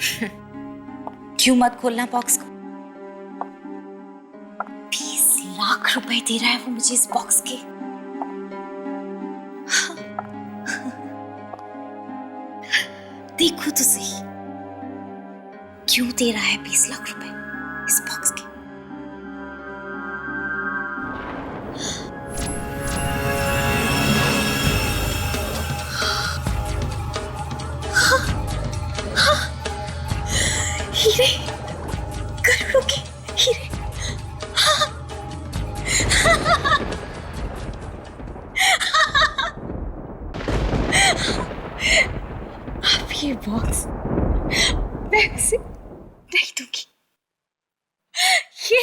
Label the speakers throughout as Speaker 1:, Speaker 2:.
Speaker 1: क्यों मत खोलना बॉक्स को? 20 लाख रुपए दे रहा है वो मुझे इस बॉक्स के। देखो तो सही, क्यों दे रहा है 20 लाख रुपए इस बॉक्स के? हीरे, करोड़ों के हीरे। अब ये बॉक्स मैं उसे नहीं दूंगी। ये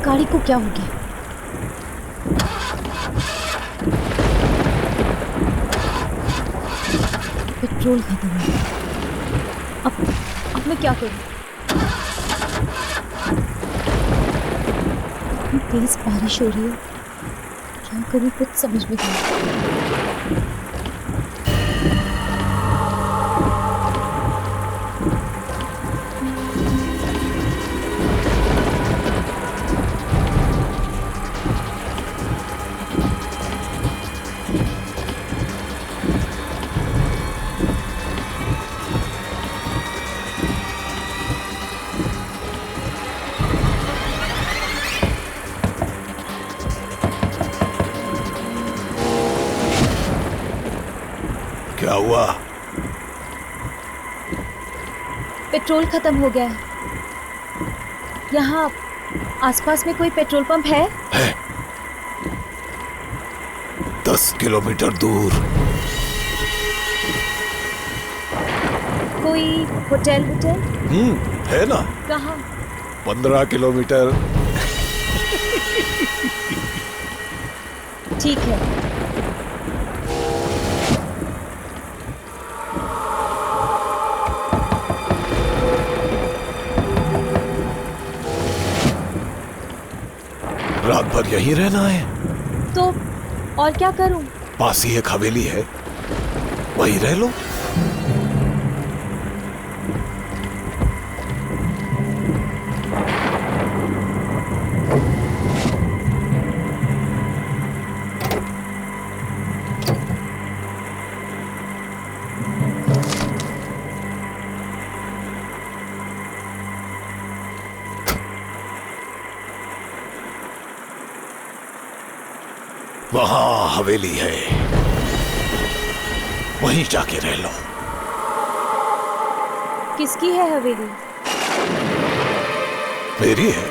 Speaker 2: गाड़ी को क्या हो गया? पेट्रोल खत्म है। अब मैं क्या करूं? तेज बारिश हो रही है, क्या करूं कुछ समझ में नहीं आ रहा।
Speaker 3: क्या हुआ?
Speaker 2: पेट्रोल खत्म हो गया है। यहाँ आसपास में कोई पेट्रोल पंप है?
Speaker 3: 10 किलोमीटर दूर।
Speaker 2: कोई होटल?
Speaker 3: है ना।
Speaker 2: कहाँ?
Speaker 3: 15 किलोमीटर।
Speaker 2: ठीक है।
Speaker 3: रात भर यहीं रहना है?
Speaker 2: तो और क्या करूं?
Speaker 3: पास ही एक हवेली है, वहीं रह लो। वहां हवेली है, वहीं जाके रह लो।
Speaker 2: किसकी है हवेली?
Speaker 3: मेरी है।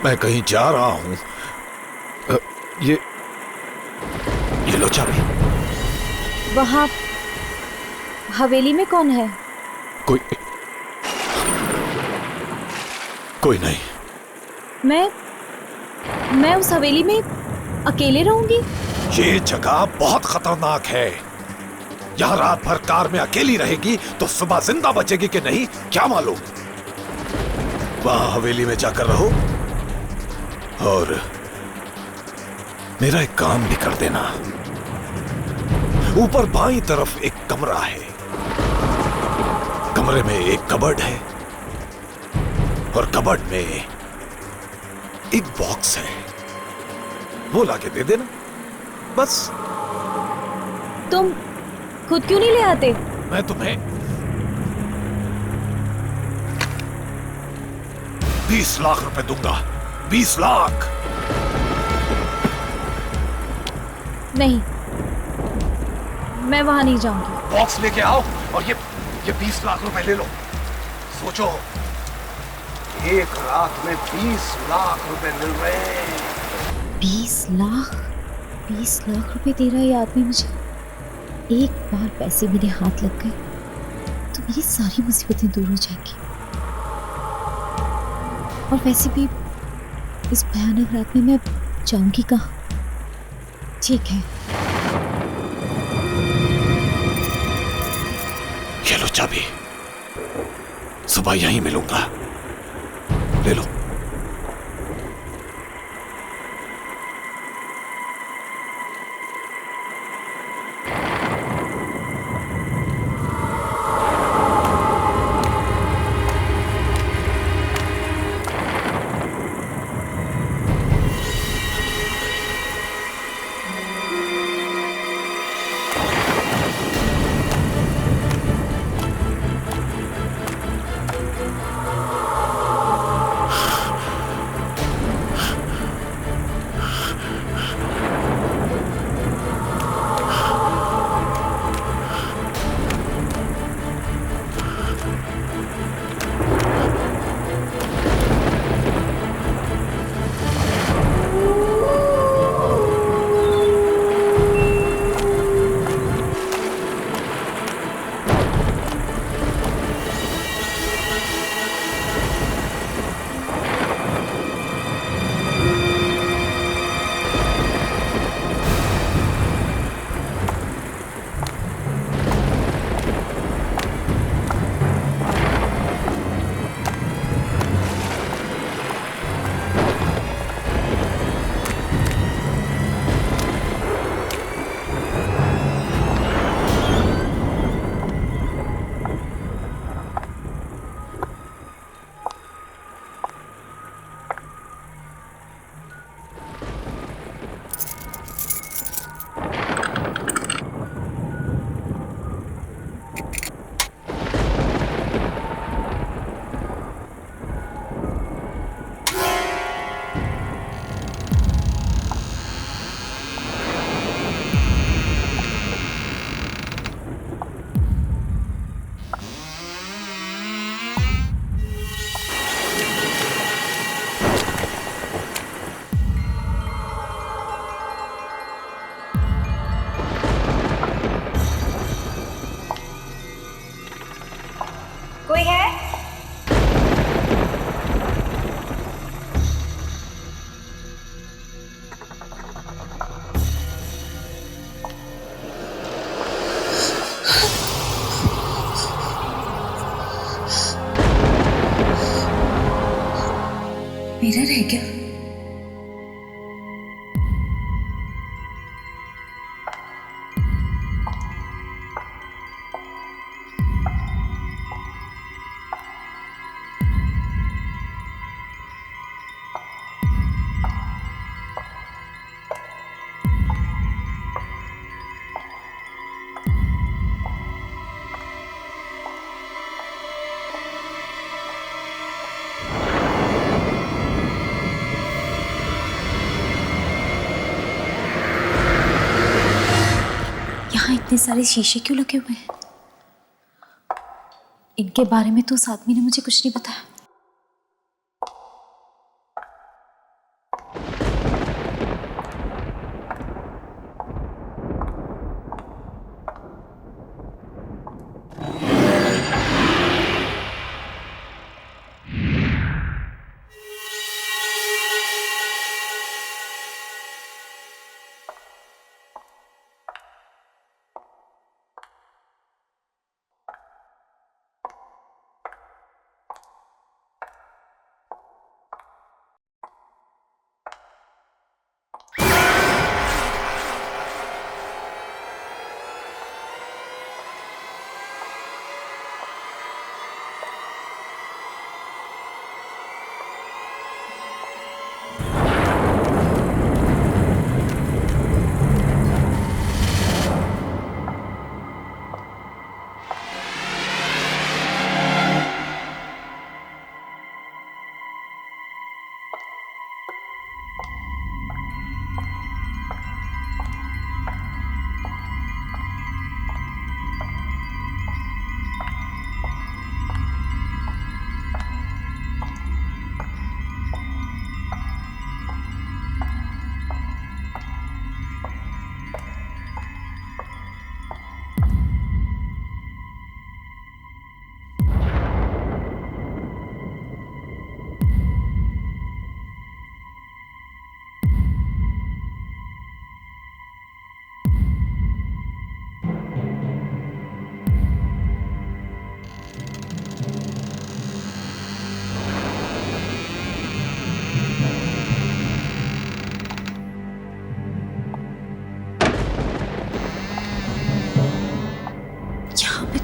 Speaker 3: मैं कहीं जा रहा हूं। ये लो चाबी।
Speaker 2: वहां हवेली में कौन है?
Speaker 3: कोई नहीं।
Speaker 2: मैं उस हवेली में अकेले रहूंगी?
Speaker 3: ये जगह बहुत खतरनाक है। यहाँ रात भर कार में अकेली रहेगी तो सुबह जिंदा बचेगी कि नहीं क्या मालूम। वहां हवेली में जाकर रहो और मेरा एक काम भी कर देना। ऊपर बाईं तरफ एक कमरा है, कमरे में एक कबर्ड है और कबर्ड में एक बॉक्स है, वो लाके दे देना बस।
Speaker 2: तुम खुद क्यों नहीं ले आते?
Speaker 3: मैं तुम्हें 20 लाख रुपए दूंगा। 20 लाख।
Speaker 2: नहीं, मैं वहां नहीं जाऊंगी।
Speaker 3: बॉक्स लेके आओ और ये 20 लाख रुपए ले लो। सोचो, एक रात में 20 लाख रुपए मिल रहे हैं।
Speaker 2: 20 लाख? 20 लाख रुपए दे रहा है ये आदमी मुझे। एक बार पैसे मेरे हाथ लग गए तो मेरी सारी मुसीबतें दूर हो जाएंगी। और वैसे भी इस भयानक रात में मैं जाऊंगी कहाँ? ठीक है,
Speaker 3: ये लो चाबी। सुबह यहीं मिलूंगा। ले लो।
Speaker 1: कोई है? मिरर है क्या?
Speaker 2: यहाँ इतने सारे शीशे क्यों लगे हुए हैं? इनके बारे में तो उस आदमी ने मुझे कुछ नहीं बताया।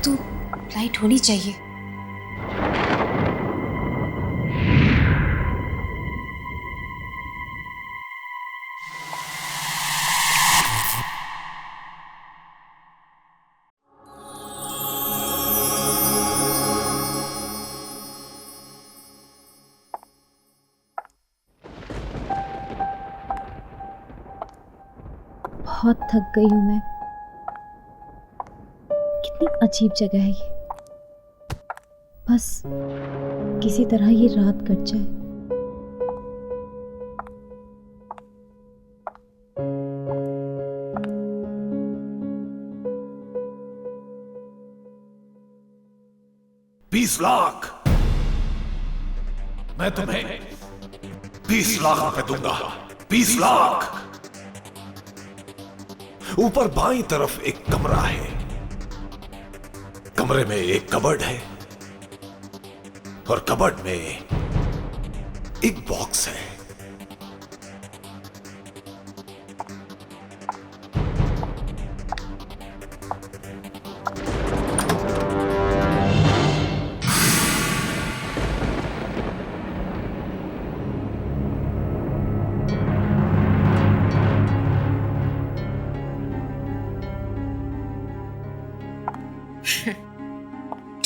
Speaker 1: तो फ्लाइट होनी चाहिए।
Speaker 2: बहुत थक गई हूं मैं। कितनी अजीब जगह है ये। बस किसी तरह ये रात कट जाए।
Speaker 3: बीस लाख मैं तुम्हें 20 लाख रुपए दूंगा। 20 लाख। ऊपर बाईं तरफ एक कमरा है। कमरे में एक कबर्ड है और कबर्ड में एक बॉक्स है।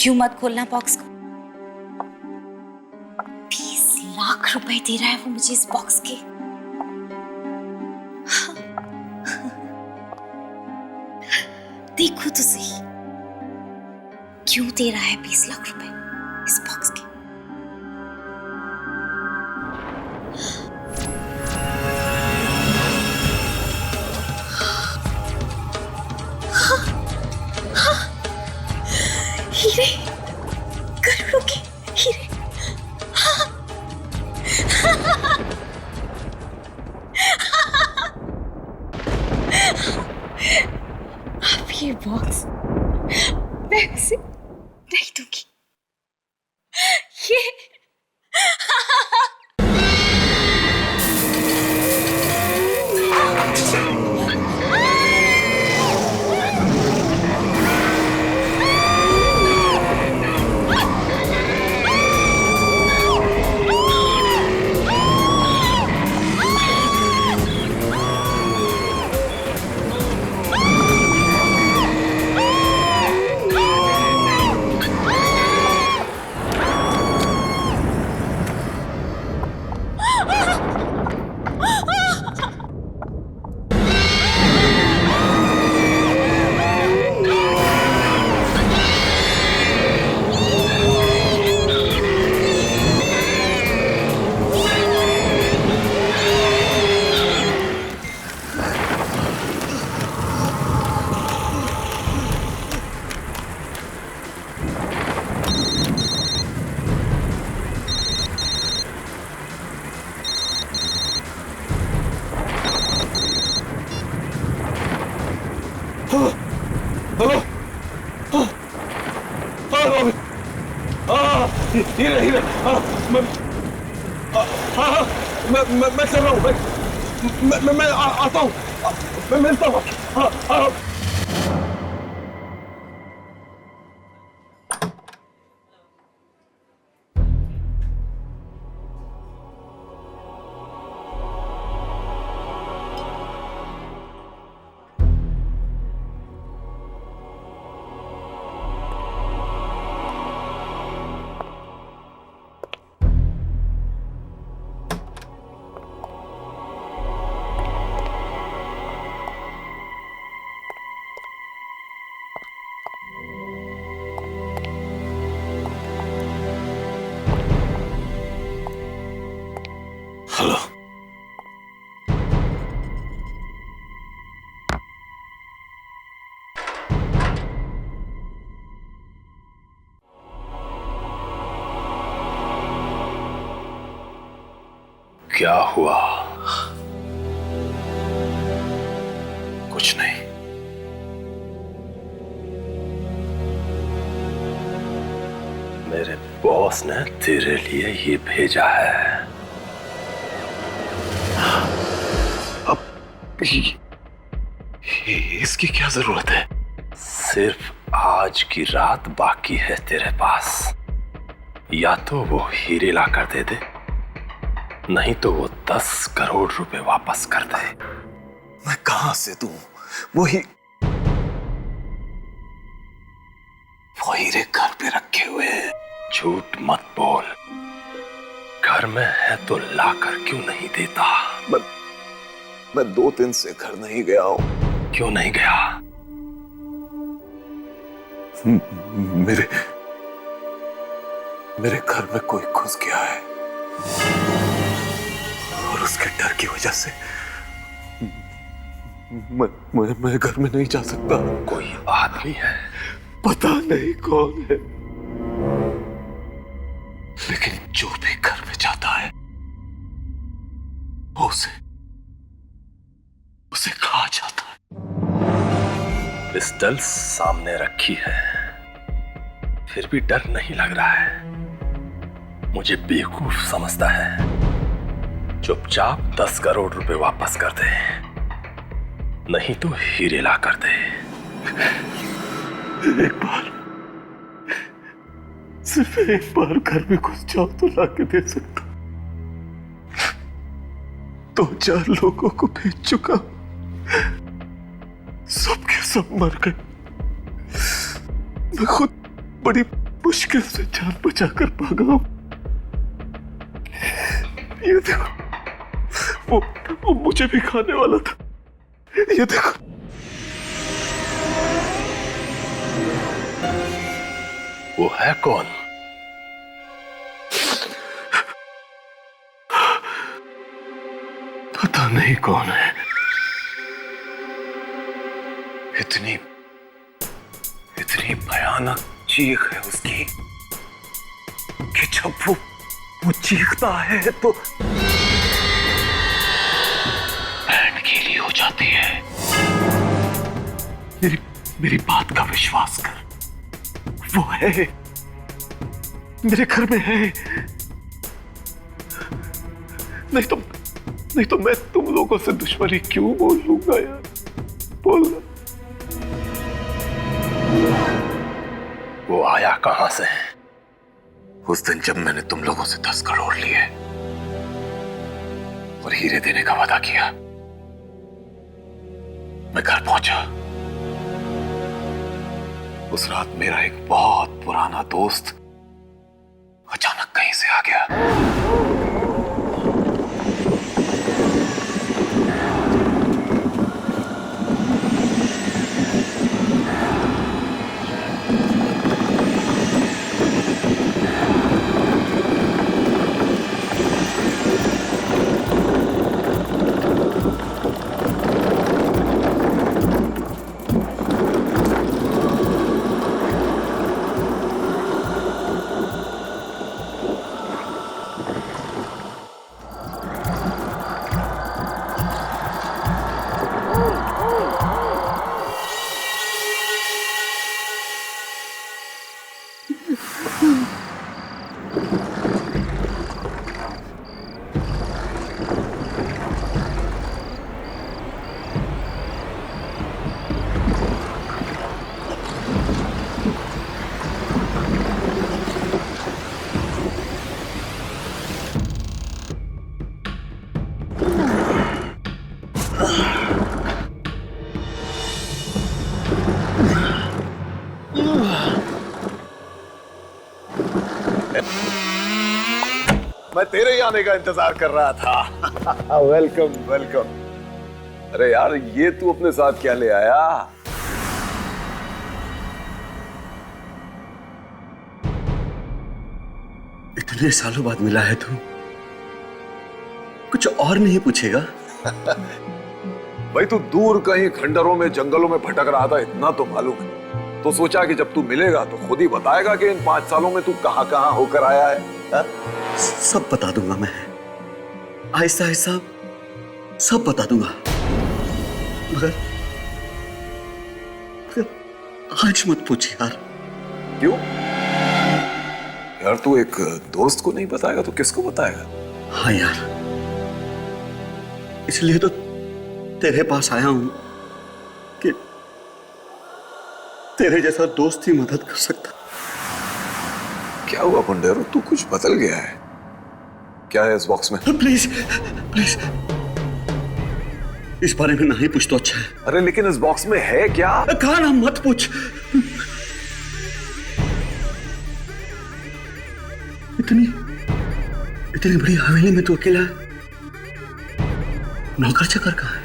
Speaker 1: क्यों मत खोलना बॉक्स को? 20 लाख रुपए दे रहा है वो मुझे इस बॉक्स के। देखो तो सही, क्यों दे रहा है 20 लाख रुपए इस बॉक्स के? हीरे, करोड़ों के हीरे। अब ये बॉक्स मैं उसे नहीं दूंगी। ये
Speaker 3: हीरे हीरे मैं चल रहा हूँ। मैं आता हूँ। मैं मिलता हूँ। हेलो। क्या हुआ? कुछ नहीं। मेरे बॉस ने तेरे लिए ये भेजा है। अब इसकी क्या जरूरत है? सिर्फ
Speaker 4: आज की रात बाकी है तेरे पास। या तो वो हीरे ला कर दे दे, नहीं तो वो 10 करोड़ रुपए वापस कर दे।
Speaker 3: मैं कहां से दूं? वो हीरे घर पे रखे हुए हैं।
Speaker 4: झूठ मत बोल, घर में है तो लाकर क्यों नहीं देता?
Speaker 3: मैं 2 दिन से घर नहीं गया हूं।
Speaker 4: क्यों नहीं गया?
Speaker 3: मेरे घर में कोई घुस गया है और उसके डर की वजह से मैं घर में नहीं जा सकता।
Speaker 4: कोई आदमी है?
Speaker 3: पता नहीं कौन है, लेकिन जो भी घर में जाता है वो उसे खा जाता है।
Speaker 4: पिस्टल सामने रखी है, फिर भी डर नहीं लग रहा है। मुझे बेवकूफ समझता है। चुपचाप 10 करोड़ रुपए वापस कर दे, नहीं तो हीरे ला कर दे।
Speaker 3: एक बार, सिर्फ एक बार घर में घुस जाओ तो लाके दे सकता। 2-4 लोगों को भेज चुका, सब के सब मर गए। मैं खुद बड़ी मुश्किल से जान बचाकर भागा हूं। ये देखो, वो मुझे भी खाने वाला था। ये देखो,
Speaker 4: वो है कौन?
Speaker 3: पता नहीं कौन है। इतनी भयानक चीख है उसकी कि जब वो चीखता है तो बैंड गीली हो जाती है। मेरी बात का विश्वास कर, वो है, मेरे घर में है। नहीं तो मैं तुम लोगों से दुश्मनी क्यों बोल लूंगा यार? बोलना।
Speaker 4: वो आया कहां से?
Speaker 3: उस दिन जब मैंने तुम लोगों से 10 करोड़ लिए और हीरे देने का वादा किया, मैं घर पहुंचा। उस रात मेरा एक बहुत पुराना दोस्त अचानक कहीं से आ गया। मैं तेरे ही आने का इंतजार कर रहा था। Welcome welcome. अरे यार, ये तू अपने साथ क्या ले आया?
Speaker 5: इतने सालों बाद मिला है तू, कुछ और नहीं पूछेगा?
Speaker 3: भाई, तू दूर कहीं खंडरों में, जंगलों में भटक रहा था, इतना तो मालूम है। तो सोचा कि जब तू मिलेगा तो खुद ही बताएगा कि इन 5 सालों में तू कहां कहां होकर आया है। हा?
Speaker 5: सब बता दूंगा मैं, आहिस्ता आहिस्ता सब बता दूंगा, मगर आज मत पूछ यार।
Speaker 3: क्यों यार? तू एक दोस्त को नहीं बताएगा तो किसको बताएगा?
Speaker 5: हाँ यार, इसलिए तो तेरे पास आया हूं कि तेरे जैसा दोस्त ही मदद कर सकता।
Speaker 3: क्या हुआ पुंडेरो, तू कुछ बदल गया है? क्या है इस बॉक्स में?
Speaker 5: प्लीज प्लीज इस बारे में नहीं पूछ तो अच्छा है।
Speaker 3: अरे लेकिन इस बॉक्स में है क्या?
Speaker 5: कहा ना मत पूछ। इतनी इतनी बड़ी हवेली में तू अकेला है? नौकर चाकर कहाँ है?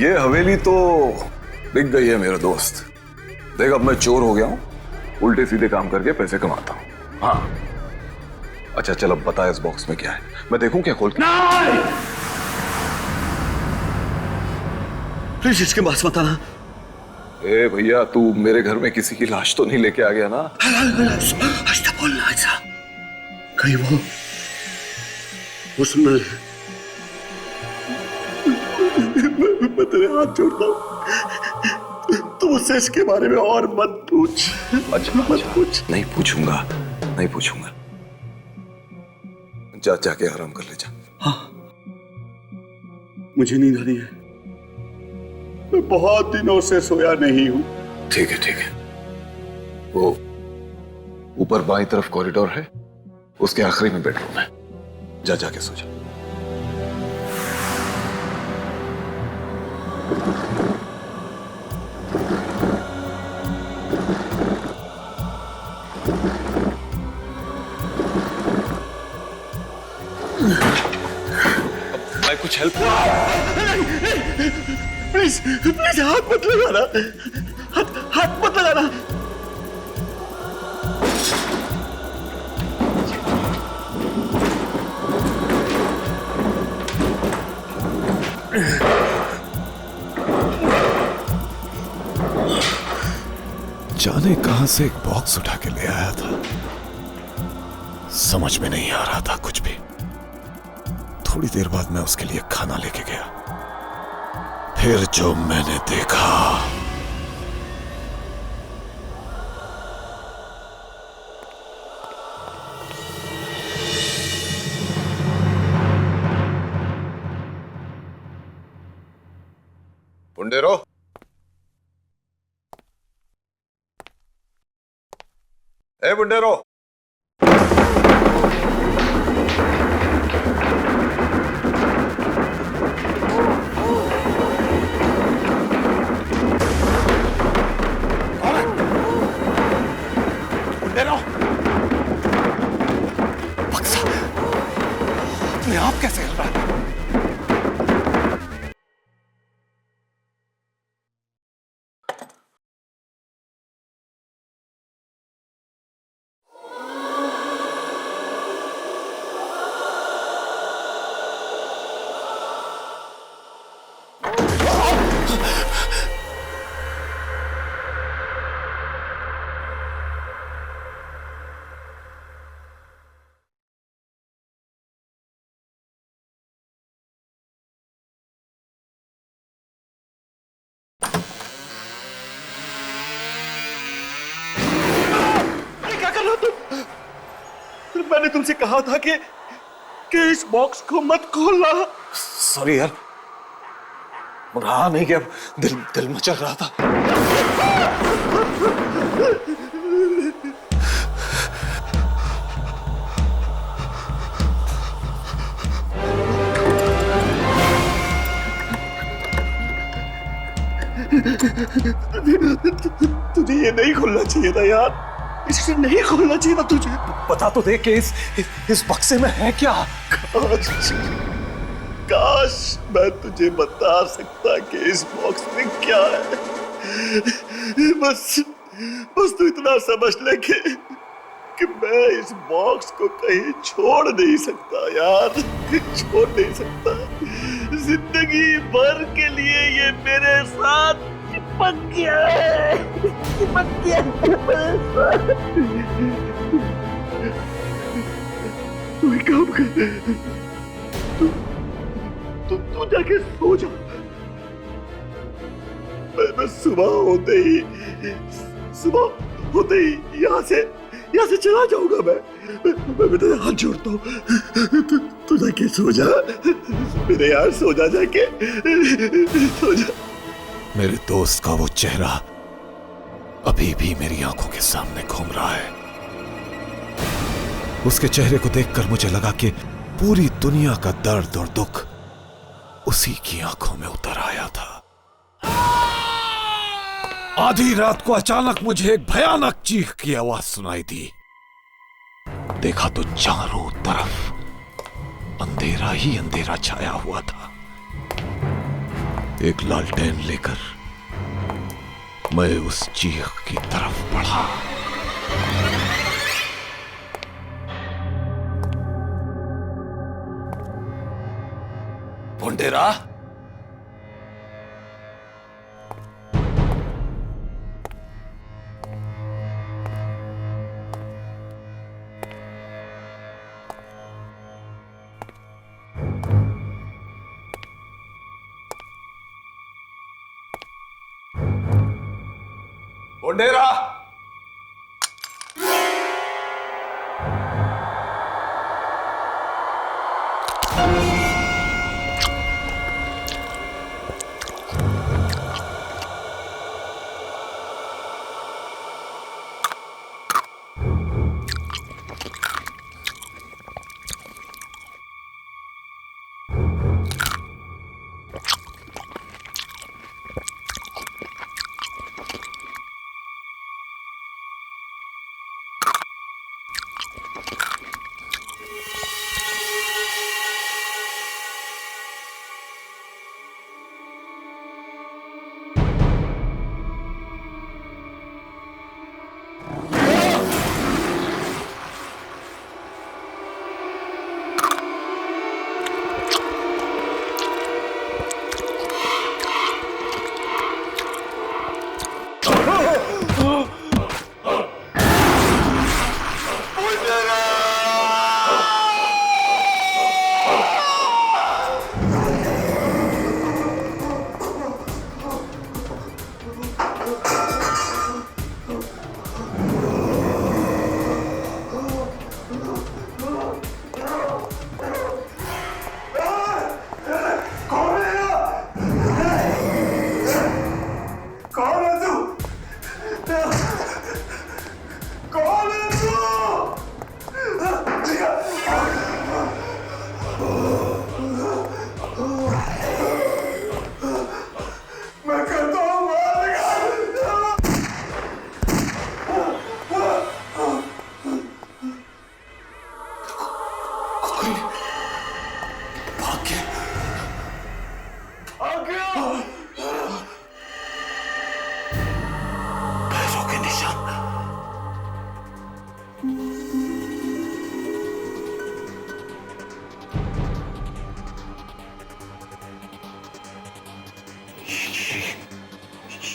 Speaker 3: ये हवेली तो बिक गई है मेरे दोस्त। देख अब मैं चोर हो गया हूं, उल्टे सीधे काम करके पैसे कमाता हूं। हाँ अच्छा चल अब बता इस बॉक्स में क्या है, मैं देखूं क्या खोल के?
Speaker 5: नहीं प्लीज इसके पास मत आना।
Speaker 3: ए भैया तू मेरे घर में किसी की लाश तो नहीं लेके आ गया ना?
Speaker 5: ऐसा बोलना ऐसा कहीं वो सुन ले। मैं तेरे हाथ जोड़ता हूं, तू मुझसे इसके बारे में और मत पूछ।
Speaker 3: अच्छा
Speaker 5: मत पूछ।
Speaker 3: नहीं पूछूंगा, नहीं पूछूंगा। जा जाके आराम कर ले जा।
Speaker 5: हाँ मुझे नींद आ रही है, मैं बहुत दिनों से सोया नहीं हूं।
Speaker 3: ठीक है। वो ऊपर बाईं तरफ कॉरिडोर है, उसके आखिरी में बेडरूम है, जा जाके सो जा। मैं कुछ हेल्प?
Speaker 5: प्लीज प्लीज हाथ मत लगाना, हाथ मत लगाना।
Speaker 3: जाने कहां से एक बॉक्स उठा के ले आया था, समझ में नहीं आ रहा था कुछ भी। थोड़ी देर बाद मैं उसके लिए खाना लेके गया, फिर जो मैंने देखा। पुंडेरो, ए पुंडेरो, बक्सा अपने आप कैसे हिल रहा है?
Speaker 5: मैंने तुमसे कहा था कि इस बॉक्स को मत खोलना।
Speaker 3: सॉरी यार, रहा नहीं कि अब दिल मचल रहा था।
Speaker 5: तुझे ये नहीं खोलना चाहिए था यार, इसे नहीं खोलना चाहिए था तुझे।
Speaker 3: बता तो दे कि इस बक्से में है क्या?
Speaker 5: काश मैं तुझे बता सकता कि इस बॉक्स में क्या है। बस तू इतना समझ ले कि मैं इस बॉक्स को कहीं छोड़ नहीं सकता यार, छोड़ नहीं सकता। जिंदगी भर के लिए ये मेरे साथ चिपक गया है, चिपक गया मेरे साथ। तू एक काम कर, तू जाके सो जा। मैं सुबह होते ही यहाँ से चला जाऊंगा। मैं तेरे हाथ जोड़ता हूँ, तू जाके सो जा मेरे यार, सो जा, जाके सो जा।
Speaker 3: मेरे दोस्त का वो चेहरा अभी भी मेरी आंखों के सामने घूम रहा है। उसके चेहरे को देखकर मुझे लगा कि पूरी दुनिया का दर्द और दुख उसी की आंखों में उतर आया था। आधी रात को अचानक मुझे एक भयानक चीख की आवाज सुनाई दी। देखा तो चारों तरफ अंधेरा ही अंधेरा छाया हुआ था। एक लालटेन लेकर मैं उस चीख की तरफ बढ़ा।
Speaker 4: भुंडेरा, भुंडेरा,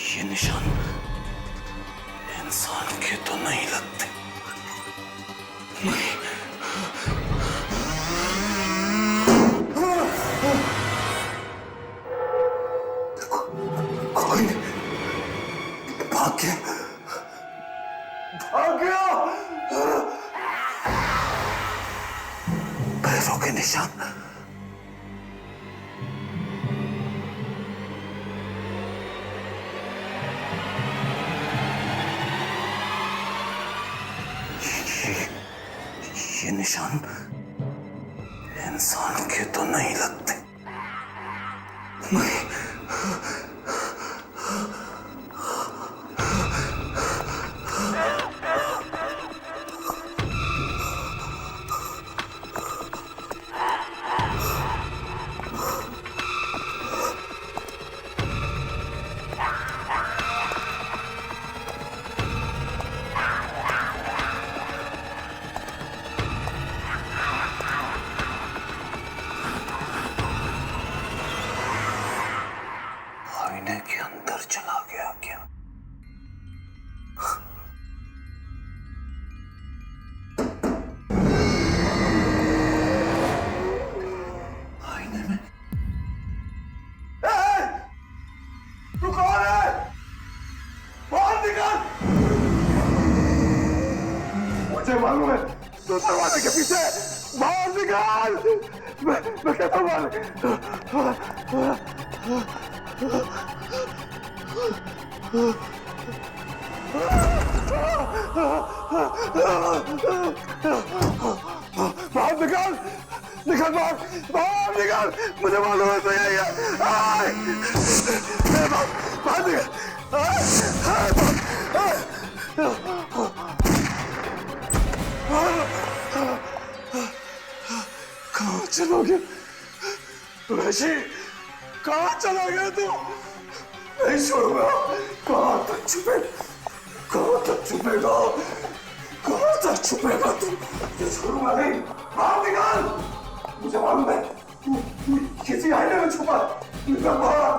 Speaker 4: ये निशान इंसान के तो नहीं लगते। नहीं, कोई भाग गया, भाग गया। पैरों के निशान, ये निशान इंसान के तो नहीं लगते। नहीं, आईने के अंदर चला गया क्या? आईने में तू कौन है? बाहर निकल। मुझे मालूम है तो दरवाजे के पीछे। बाहर निकल। मैं कहता हूँ।
Speaker 5: बाहर निकाल, निकल बाहर, बाहर निकाल, मुझे मालूम है तो यही है। बाहर निकल। कहाँ चला गया वैशी? कहाँ चला गया तू? नहीं छोड़ूंगा। कहाँ तक छुपे, कहाँ तक छुपेगा, कहाँ तक छुपेगा तू? ये छोड़ूंगा नहीं। बाहर निकाल, मुझे मालूम है तू किसी आईने में छुपा। निकल बाहर,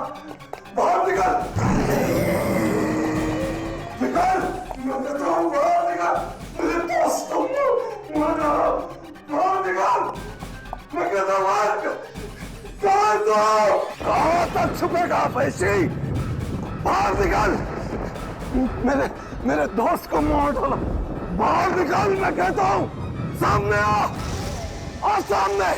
Speaker 5: बाहर निकल, निकल, मैं कहता हूँ बाहर निकल। मेरे पास तो बाहर निकल, मैं कहता हूँ बाहर निकल। कहाँ तक छुपेगा वैशी? बाहर निकल, मेरे दोस्त को मार डाला। बाहर निकल, मैं कहता हूँ। सामने आ सामने।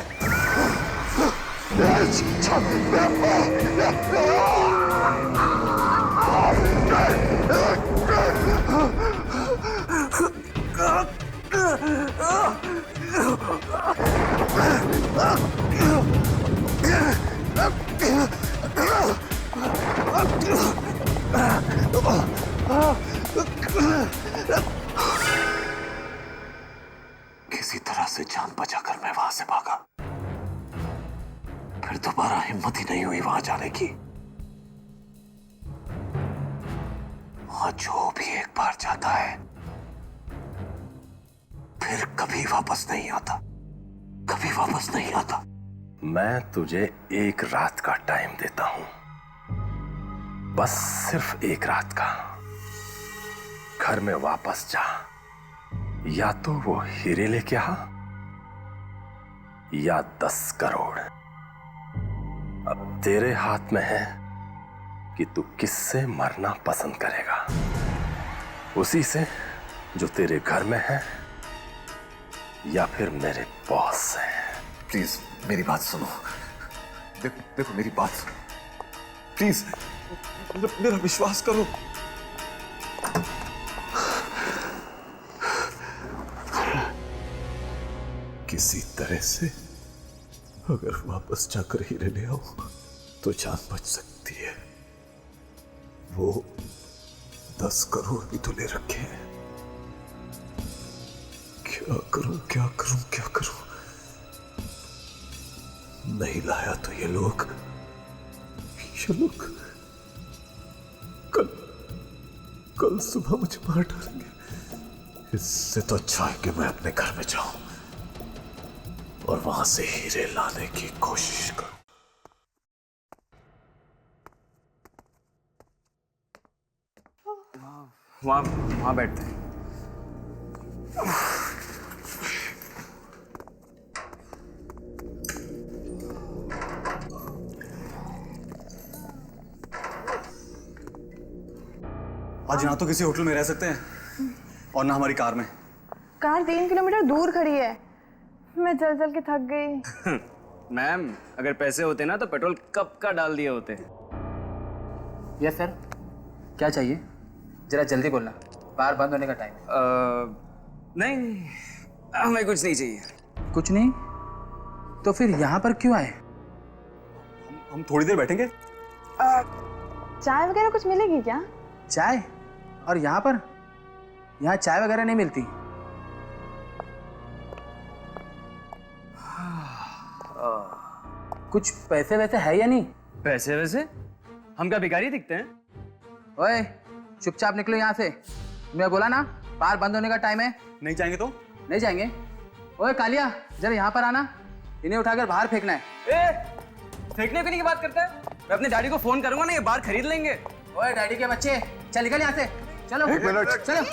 Speaker 5: किसी तरह से जान बचाकर मैं वहां से भागा। फिर दोबारा हिम्मत ही नहीं हुई वहां जाने की। वहां जो भी एक बार जाता है फिर कभी वापस नहीं आता, कभी वापस नहीं आता।
Speaker 4: मैं तुझे एक रात का टाइम देता हूं, बस सिर्फ एक रात का। घर में वापस जा, या तो वो हीरे लेके आ या 10 करोड़। अब तेरे हाथ में है कि तू किससे मरना पसंद करेगा, उसी से जो तेरे घर में है या फिर मेरे बॉस से।
Speaker 5: प्लीज मेरी बात सुनो। देखो मेरी बात सुनो प्लीज, मेरा विश्वास करो। किसी तरह से अगर वापस जाकर हीरे ले आओ तो जान बच सकती है। वो 10 करोड़ भी तो ले रखे हैं। क्या करूं, क्या करूं, क्या करूं? नहीं लाया तो ये लोग कल सुबह मुझे मार डालेंगे। इससे तो अच्छा है कि मैं अपने घर में जाऊं और वहां से हीरे लाने की कोशिश करूं।
Speaker 6: वहां बैठते हैं।
Speaker 7: आज ना तो किसी होटल में रह सकते हैं और ना हमारी कार में।
Speaker 8: कार 3 किलोमीटर दूर खड़ी है। मैं चल चल के थक गई।
Speaker 6: मैम, अगर पैसे होते ना तो पेट्रोल कब का डाल दिए होते।
Speaker 9: यस सर, क्या चाहिए? जरा जल्दी बोलना, बार बंद होने का टाइम है।
Speaker 6: नहीं, हमें कुछ नहीं चाहिए।
Speaker 9: कुछ नहीं? तो फिर यहाँ पर क्यों आए?
Speaker 7: हम थोड़ी देर बैठेंगे।
Speaker 8: चाय वगैरह कुछ मिलेगी क्या?
Speaker 9: चाय? और यहाँ पर? यहाँ चाय वगैरह नहीं मिलती। कुछ पैसे वैसे है या नहीं?
Speaker 6: पैसे वैसे? हम क्या भिखारी दिखते हैं?
Speaker 9: ओए, चुपचाप निकलो यहाँ से। मैं बोला ना, बार बंद होने का टाइम है।
Speaker 7: नहीं जाएंगे तो?
Speaker 9: नहीं जाएंगे। ओए कालिया, जरा यहाँ पर आना। इन्हें उठाकर बाहर फेंकना है।
Speaker 6: फेंकने की बात करता है? मैं अपने डैडी को फोन करूंगा ना, ये बार खरीद लेंगे।
Speaker 9: ओए डैडी के बच्चे, चल निकल यहाँ से। चलो
Speaker 5: 1 मिनट।
Speaker 9: चलो।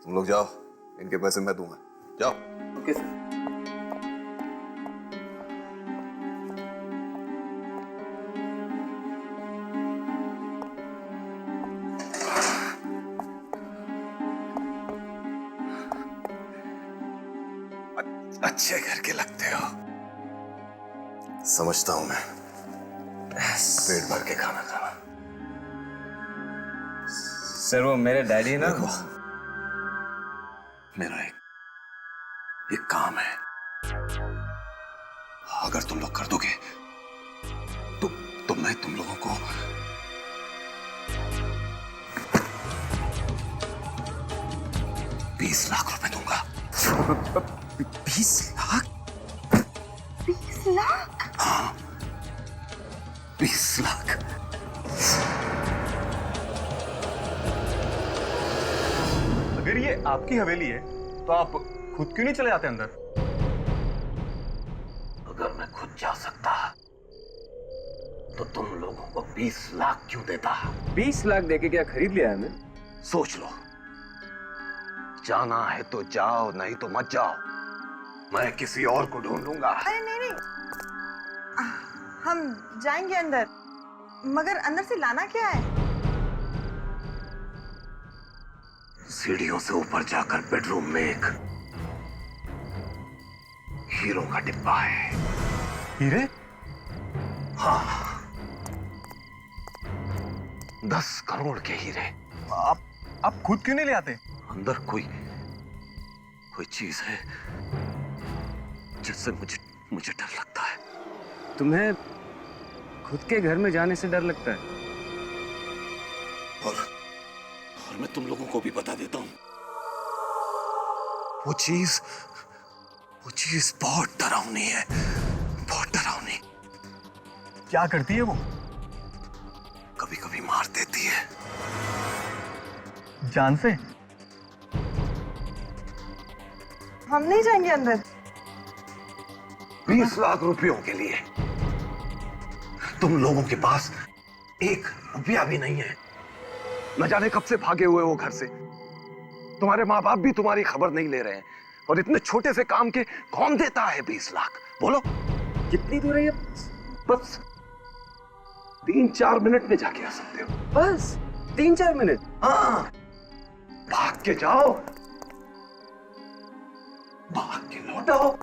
Speaker 5: तुम लोग जाओ, इनके पैसे मैं दूंगा। जाओ।
Speaker 9: Okay sir.
Speaker 5: अच्छे घर के लगते हो। समझता हूं मैं, पेट भर के खाना खाना।
Speaker 6: सर वो मेरे डैडी ना,
Speaker 5: देखो, मेरा एक काम है, अगर तुम लोग कर दोगे तो मैं तुम लोगों को 20 लाख रुपए दूंगा।
Speaker 8: 20 लाख? 20 लाख?
Speaker 5: हाँ, 20 लाख।
Speaker 7: अगर ये आपकी हवेली है तो आप खुद क्यों नहीं चले जाते अंदर?
Speaker 5: अगर मैं खुद जा सकता तो तुम लोगों को 20 लाख क्यों देता?
Speaker 6: 20 लाख देके क्या खरीद लिया है हमें?
Speaker 5: सोच लो, जाना है तो जाओ, नहीं तो मत जाओ। मैं किसी और को ढूंढ लूंगा।
Speaker 8: अरे नहीं, हम जाएंगे अंदर, मगर अंदर से लाना क्या है?
Speaker 5: सीढ़ियों से ऊपर जाकर बेडरूम में एक हीरो का डिब्बा है।
Speaker 7: हीरे?
Speaker 5: हाँ, 10 करोड़ के हीरे।
Speaker 7: आप खुद क्यों नहीं ले आते?
Speaker 5: अंदर कोई चीज है जिससे मुझे डर लगता है।
Speaker 6: तुम्हें खुद के घर में जाने से डर लगता है?
Speaker 5: और मैं तुम लोगों को भी बता देता हूं, वो चीज बहुत डरावनी है, बहुत डरावनी।
Speaker 7: क्या करती है वो?
Speaker 5: कभी कभी मार देती है।
Speaker 7: जान से?
Speaker 8: हम नहीं जाएंगे अंदर।
Speaker 5: 20 लाख रुपयों के लिए तुम लोगों के पास 1 रुपया भी नहीं है। न जाने कब से भागे हुए हो घर से। तुम्हारे माँ बाप भी तुम्हारी खबर नहीं ले रहे हैं, और इतने छोटे से काम के कौन देता है 20 लाख? बोलो,
Speaker 6: कितनी दूर है ये?
Speaker 5: बस 3-4 मिनट में जाके आ सकते हो।
Speaker 6: बस 3-4 मिनट?
Speaker 5: हाँ, भाग के जाओ, भाग के लौटो।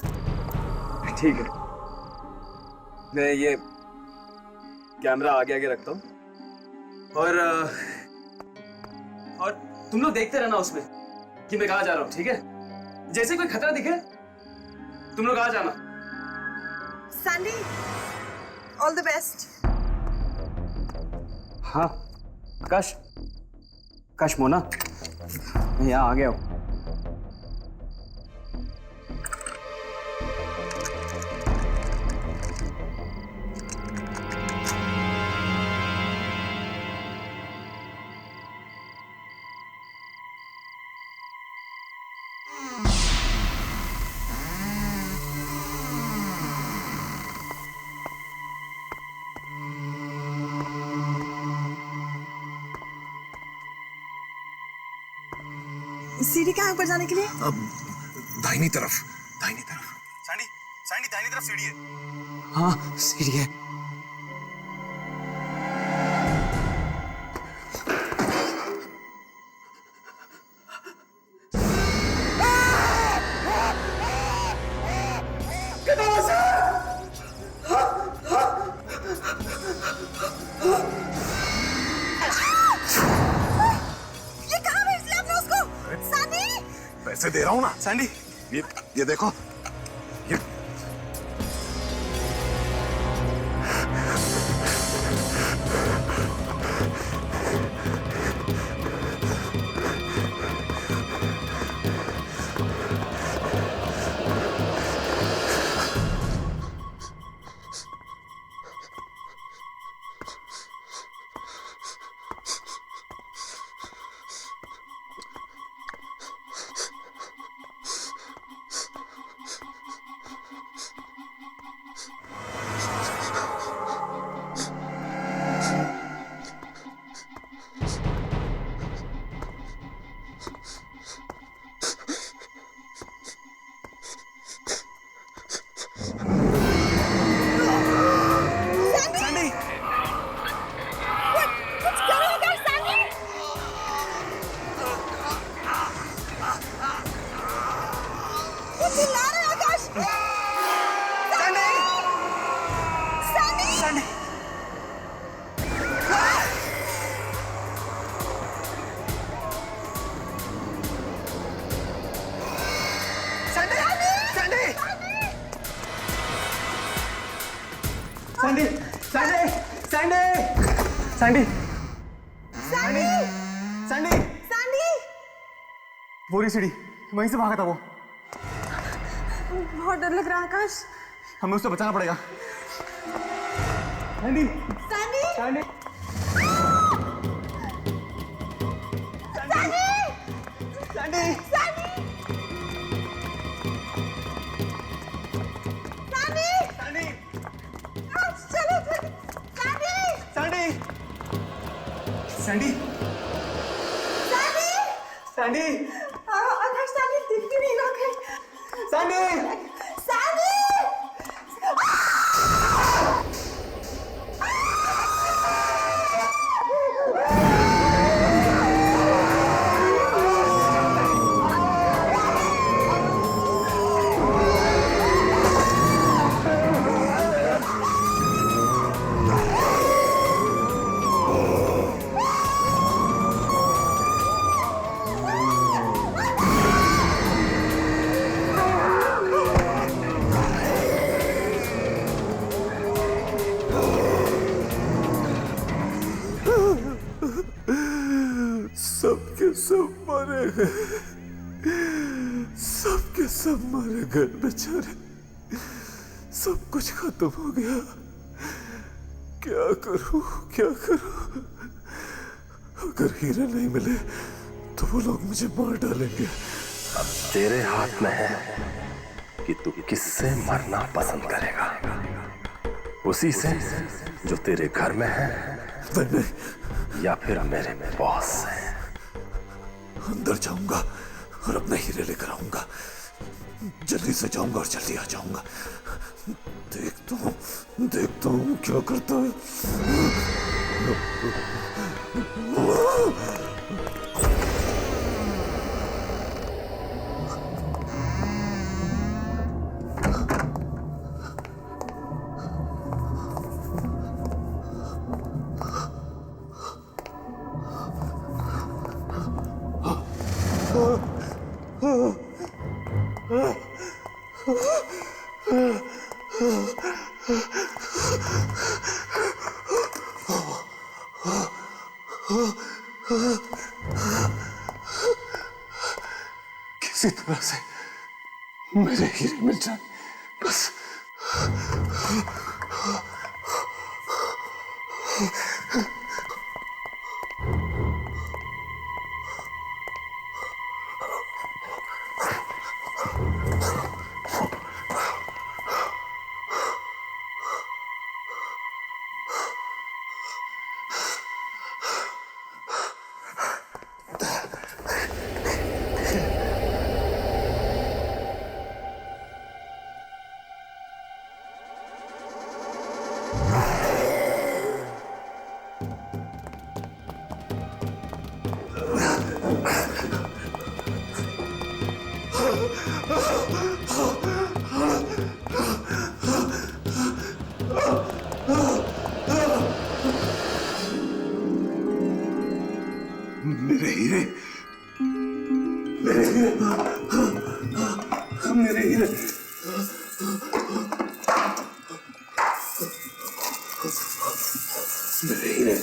Speaker 6: ठीक है, मैं ये कैमरा आगे आगे रखता हूँ, और तुम लोग देखते रहना उसमें कि मैं कहाँ जा रहा हूँ, ठीक है? जैसे कोई खतरा दिखे तुम लोग आ जाना।
Speaker 8: Sandy, all the best.
Speaker 6: हाँ आकाश मोना, मैं यहाँ आ गया हूँ।
Speaker 8: सीढ़ी कहाँ है ऊपर जाने के लिए?
Speaker 5: अब दाहिनी तरफ।
Speaker 7: सैंडी दाहिनी तरफ सीढ़ी है।
Speaker 6: हाँ सीढ़ी है।
Speaker 5: पैसे दे रहा हूं ना
Speaker 7: सैंडी,
Speaker 5: ये देखो, ये
Speaker 7: Sandy Sandy
Speaker 8: Sandy
Speaker 7: Sandy
Speaker 8: Sandy
Speaker 7: वो रही सीढ़ी, वहीं से भागा था वो।
Speaker 8: बहुत डर लग रहा है आकाश।
Speaker 7: हमें उससे बचाना पड़ेगा। Sandy
Speaker 8: Sandy
Speaker 7: Sandy Sandy
Speaker 8: Sandy Sandy
Speaker 7: Sandy
Speaker 8: चलो सैंडी
Speaker 7: सैंडी सैंडी सैंडी
Speaker 8: आकाश सैंडी दिख भी नहीं रहा है।
Speaker 7: सैंडी
Speaker 8: सैंडी
Speaker 3: सबके सब मारे गए, सबके सब मारे गए बेचारे। सब कुछ खत्म हो गया। क्या करूं क्या करूं? अगर हीरे नहीं मिले तो वो लोग मुझे मार डालेंगे।
Speaker 4: अब तेरे हाथ में है कि तू किससे मरना पसंद करेगा, उसी से जो तेरे घर में है
Speaker 3: नहीं,
Speaker 4: या फिर मेरे बॉस से।
Speaker 3: अंदर जाऊंगा और अपने हीरे लेकर आऊंगा। जल्दी से जाऊंगा और जल्दी आ जाऊंगा। देखता हूं क्या करता है। किसी तरह से मेरे हीरे मिल जाए बस। मेरे हीरे, मेरे हीरे, मेरे हीरे, मेरे हीरे।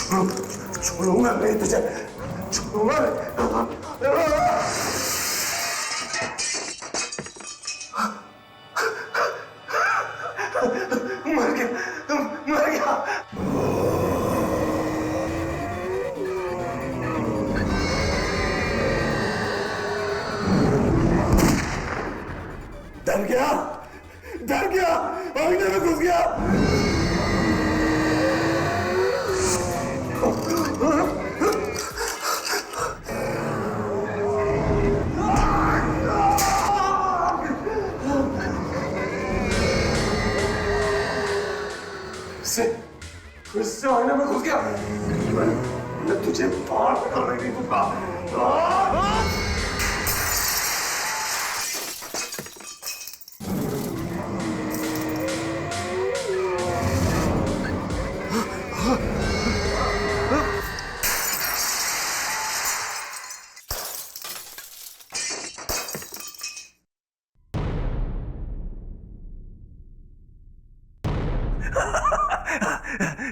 Speaker 5: छोड़ूंगा नहीं तुझे, छोड़ूंगा नहीं। मर गया, मर गया। डर गया, डर गया, आईने में घुस गया। इससे आईने में घुस गया। मैं तुझे बाहर निकालने नहीं दूंगा।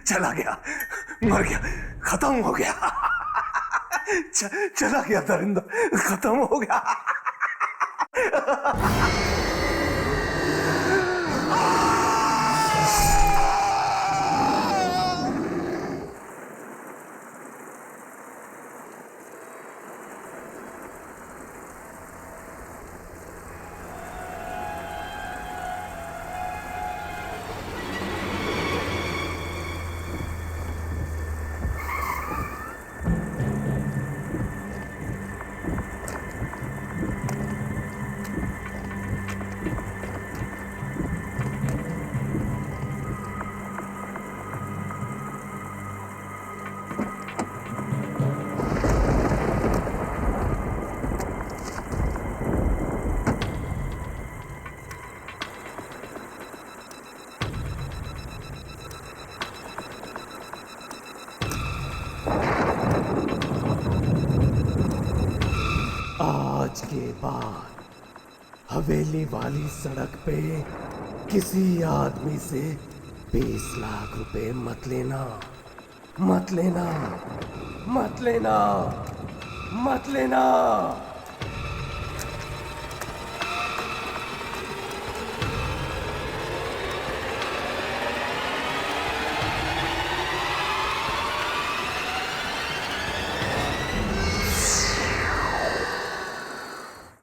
Speaker 5: चला गया, मर गया, खत्म हो गया। चला गया दरिंदा, खत्म हो गया। आज के बाद हवेली वाली सड़क पे किसी आदमी से 20 लाख रुपए मत लेना, मत लेना, मत लेना, मत लेना।